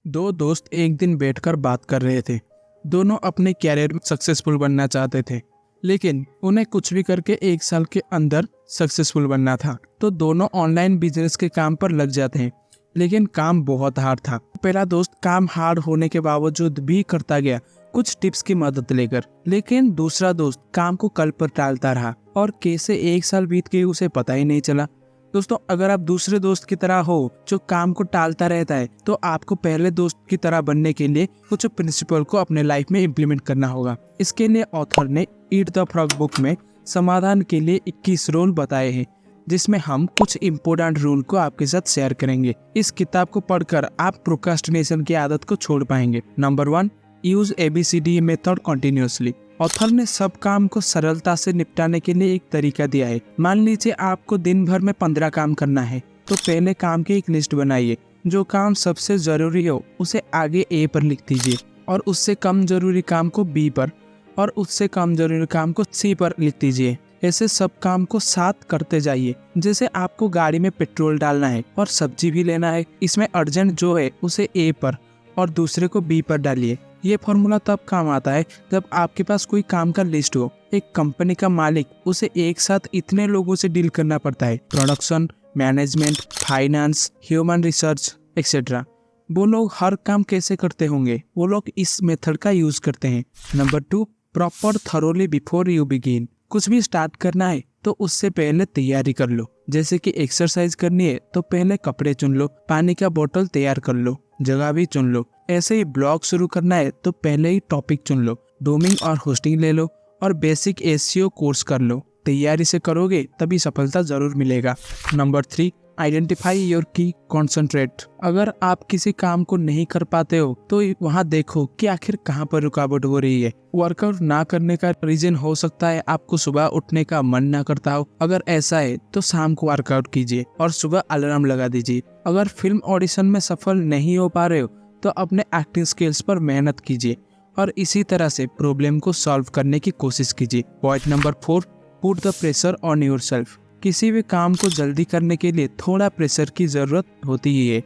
दो दोस्त एक दिन बैठकर बात कर रहे थे। दोनों अपने कैरियर में सक्सेसफुल बनना चाहते थे, लेकिन उन्हें कुछ भी करके 1 साल के अंदर सक्सेसफुल बनना था। तो दोनों ऑनलाइन बिजनेस के काम पर लग जाते हैं, लेकिन काम बहुत हार्ड था। पहला दोस्त काम हार्ड होने के बावजूद भी करता गया, कुछ टिप्स की मदद लेकर। लेकिन दूसरा दोस्त काम को कल पर टालता रहा और कैसे 1 साल बीत गए उसे पता ही नहीं चला। दोस्तों, अगर आप दूसरे दोस्त की तरह हो जो काम को टालता रहता है, तो आपको पहले दोस्त की तरह बनने के लिए कुछ प्रिंसिपल को अपने लाइफ में इम्प्लीमेंट करना होगा। इसके लिए ऑथर ने ईट द फ्रॉग बुक में समाधान के लिए 21 रूल बताए हैं, जिसमें हम कुछ इम्पोर्टेंट रूल को आपके साथ शेयर करेंगे। इस किताब को पढ़कर आप प्रोक्रास्टिनेशन की आदत को छोड़ पाएंगे। Number 1, use ABCD method continuously. Author ने सब काम को सरलता से निपटाने के लिए एक तरीका दिया है। मान लीजिए आपको दिन भर में 15 काम करना है, तो पहले काम की एक लिस्ट बनाइए। जो काम सबसे जरूरी हो उसे आगे A पर लिख दीजिए, और उससे कम जरूरी काम को B पर, और उससे कम जरूरी काम को C पर लिख दीजिए। ऐसे सब काम को साथ करते जाइए। जैसे आपको गाड़ी में पेट्रोल डालना है और सब्जी भी लेना है, इसमें अर्जेंट जो है उसे A पर और दूसरे को B पर डालिए। ये फॉर्मूला तब काम आता है जब आपके पास कोई काम का लिस्ट हो। एक कंपनी का मालिक, उसे एक साथ इतने लोगों से डील करना पड़ता है, production, management, finance, human research etcetera. वो लोग हर काम कैसे करते होंगे? वो लोग इस मेथड का यूज करते हैं। Number 2, proper thoroughly before you begin. कुछ भी स्टार्ट करना है तो उससे पहले तैयारी कर लो। जैसे कि एक्सरसाइज करनी है तो पहले कपड़े चुन लो, पानी का बोतल तैयार कर लो, जगह भी चुन लो। ऐसे ही ब्लॉग शुरू करना है तो पहले ही टॉपिक चुन लो, डोमिंग और होस्टिंग ले लो, और बेसिक SEO कोर्स कर लो। तैयारी से करोगे तभी सफलता जरूर मिलेगा। नंबर 3, आइडेंटिफाई योर की, कॉन्सेंट्रेट। अगर आप किसी काम को नहीं कर पाते हो तो वहाँ देखो कि आखिर कहाँ पर रुकावट हो रही है। वर्कआउट ना करने का रीजन हो सकता है आपको सुबह उठने का मन ना करता हो। अगर ऐसा है तो शाम को वर्कआउट कीजिए और सुबह अलार्म लगा दीजिए। अगर फिल्म ऑडिशन में सफल नहीं हो पा रहे हो तो अपने एक्टिंग स्किल्स पर मेहनत कीजिए और इसी तरह से प्रॉब्लम को सॉल्व करने की कोशिश कीजिए। Point number 4, put the pressure on yourself. किसी भी काम को जल्दी करने के लिए थोड़ा प्रेशर की जरूरत होती ही है।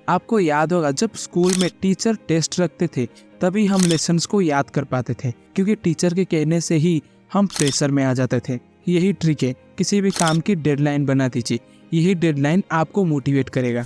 आपको याद होगा जब स्कूल में टीचर टेस्ट रखते थे तभी हम लेसन्स को याद कर पाते थे, क्योंकि टीचर के कहने से ही हम प्रेशर में आ जाते थे। यही ट्रिक है, किसी भी काम की डेडलाइन बना दीजिए। यही डेडलाइन आपको मोटिवेट करेगा।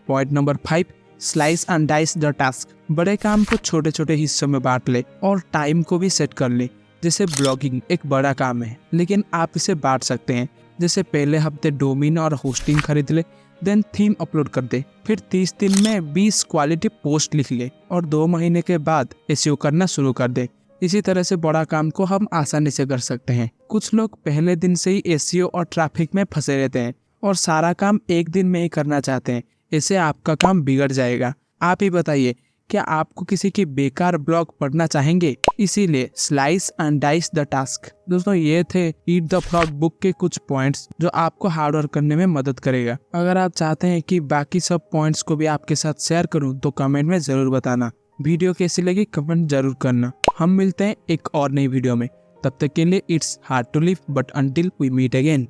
Point number 5, slice and dice the task. बड़े काम को छोटे छोटे हिस्सों में बांट ले और टाइम को भी सेट कर ले। जैसे ब्लॉगिंग एक बड़ा काम है, लेकिन आप इसे बांट सकते हैं। जैसे पहले हफ्ते डोमेन और होस्टिंग खरीद ले, देन थीम अपलोड कर दे, फिर 30 दिन में 20 क्वालिटी पोस्ट लिख ले, और 2 महीने के बाद SEO करना शुरू कर दे। इसी तरह से बड़ा काम को हम आसानी से कर सकते हैं। कुछ लोग पहले दिन से ही SEO और ट्रैफिक में फंसे रहते हैं और सारा काम एक दिन में ही करना चाहते हैं। इससे आपका काम बिगड़ जाएगा। आप ही बताइए, क्या आपको किसी की बेकार ब्लॉग पढ़ना चाहेंगे? इसीलिए slice and dice the task. दोस्तों, ये थे ईट द फ्रॉग बुक के कुछ पॉइंट्स जो आपको हार्ड वर्क करने में मदद करेगा। अगर आप चाहते हैं कि बाकी सब पॉइंट्स को भी आपके साथ शेयर करूं तो कमेंट में जरूर बताना। वीडियो कैसी लगी कमेंट जरूर करना। हम मिलते हैं एक और नई वीडियो में। तब तक के लिए it's hard to live but until we meet again.